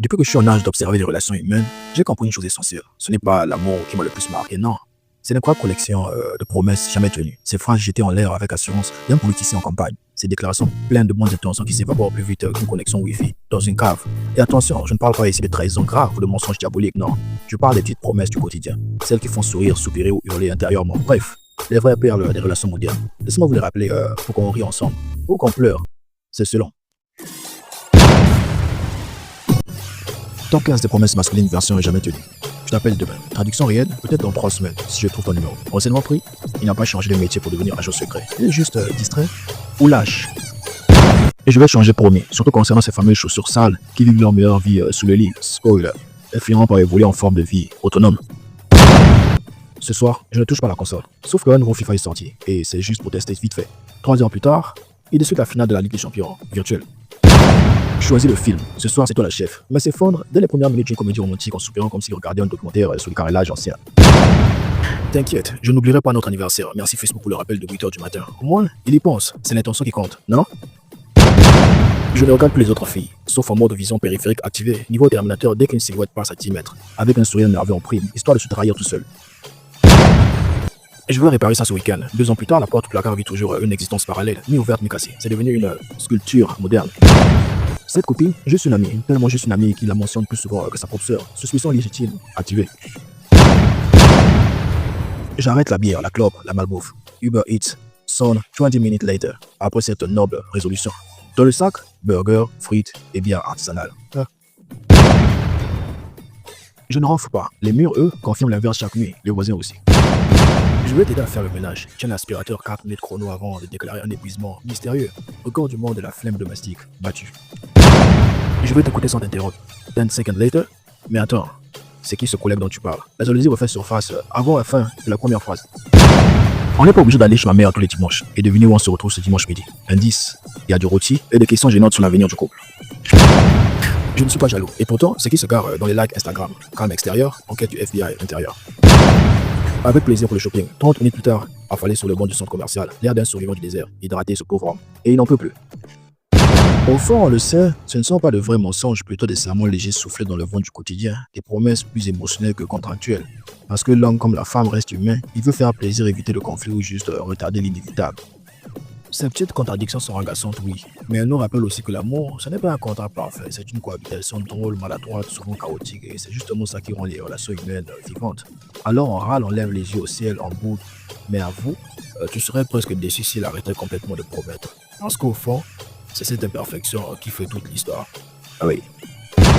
Depuis que je suis en âge d'observer les relations humaines, j'ai compris une chose essentielle. Ce n'est pas l'amour qui m'a le plus marqué, non. C'est l'incroyable collection de promesses jamais tenues. Ces phrases jetées en l'air avec assurance d'un politicien en campagne. Ces déclarations pleines de bonnes intentions qui s'évaporent plus vite qu'une connexion Wi-Fi dans une cave. Et attention, je ne parle pas ici de trahison grave ou de mensonges diaboliques, non. Je parle des petites promesses du quotidien. Celles qui font sourire, soupirer ou hurler intérieurement. Bref, les vraies perles des relations modernes. Laissez-moi vous les rappeler pour qu'on rie ensemble. Ou qu'on pleure. C'est selon. Top 15 des promesses masculines version jamais tenue. Je t'appelle demain. Traduction réelle, peut-être dans 3 semaines, si je trouve ton numéro. Renseignement pris, il n'a pas changé de métier pour devenir agent secret. Il est juste distrait ou lâche. Et je vais changer promis, surtout concernant ces fameuses chaussures sales qui vivent leur meilleure vie sous le lit. Spoiler. Elles finiront par évoluer en forme de vie autonome. Ce soir, je ne touche pas la console. Sauf qu'un nouveau FIFA est sorti, et c'est juste pour tester vite fait. 3 heures plus tard, il discute la finale de la Ligue des Champions virtuelle. Choisis le film. Ce soir, c'est toi le chef. Mais s'effondre dès les premières minutes d'une comédie romantique en soupirant comme s'il regardait un documentaire sur le carrelage ancien. T'inquiète, je n'oublierai pas notre anniversaire. Merci Facebook pour le rappel de 8h du matin. Au moins, il y pense. C'est l'intention qui compte, non? Je ne regarde plus les autres filles, sauf en mode vision périphérique activé, niveau terminateur dès qu'une silhouette passe à 10 mètres, avec un sourire nerveux en prime, histoire de se trahir tout seul. Et je veux réparer ça ce week-end. 2 ans plus tard, la porte placard vit toujours une existence parallèle, mi-ouverte, mi-cassée. C'est devenu une sculpture moderne. Cette copine, juste une amie, tellement juste une amie qui la mentionne plus souvent que sa propre sœur. Suspicion légitime, activée. J'arrête la bière, la clope, la malbouffe. Uber Eats sonne 20 minutes later, après cette noble résolution. Dans le sac, burger, frites et bière artisanale. Je ne renfle pas. Les murs, eux, confirment l'inverse chaque nuit. Les voisins aussi. Je vais t'aider à faire le ménage. Tiens l'aspirateur 4 minutes chrono avant de déclarer un épuisement mystérieux. Record du monde de la flemme domestique, battu. Je vais t'écouter sans t'interrompre. 10 seconds later. Mais attends, c'est qui ce collègue dont tu parles? La jalousie refait surface avant la fin de la première phrase. On n'est pas obligé d'aller chez ma mère tous les dimanches et deviner où on se retrouve ce dimanche midi. Indice, il y a du rôti et des questions gênantes sur l'avenir du couple. Je ne suis pas jaloux. Et pourtant, c'est qui se gare dans les likes Instagram. Calme extérieur, enquête du FBI intérieur. Avec plaisir pour le shopping. 30 minutes plus tard, affalé sur le banc du centre commercial, l'air d'un survivant du désert, hydraté ce pauvre homme. Et il n'en peut plus. Au fond, on le sait, ce ne sont pas de vrais mensonges, plutôt des serments légers soufflés dans le vent du quotidien, des promesses plus émotionnelles que contractuelles. Parce que l'homme comme la femme reste humain, il veut faire plaisir, éviter le conflit ou juste retarder l'inévitable. Ces petites contradictions sont agaçantes, oui, mais elles nous rappellent aussi que l'amour, ce n'est pas un contrat parfait, c'est une cohabitation drôle, maladroite, souvent chaotique, et c'est justement ça qui rend les relations humaines vivantes. Alors on râle, on lève les yeux au ciel, en boude, mais avoue, tu serais presque déçu s'il arrêtait complètement de promettre. Parce qu'au fond, c'est cette imperfection qui fait toute l'histoire. Ah oui.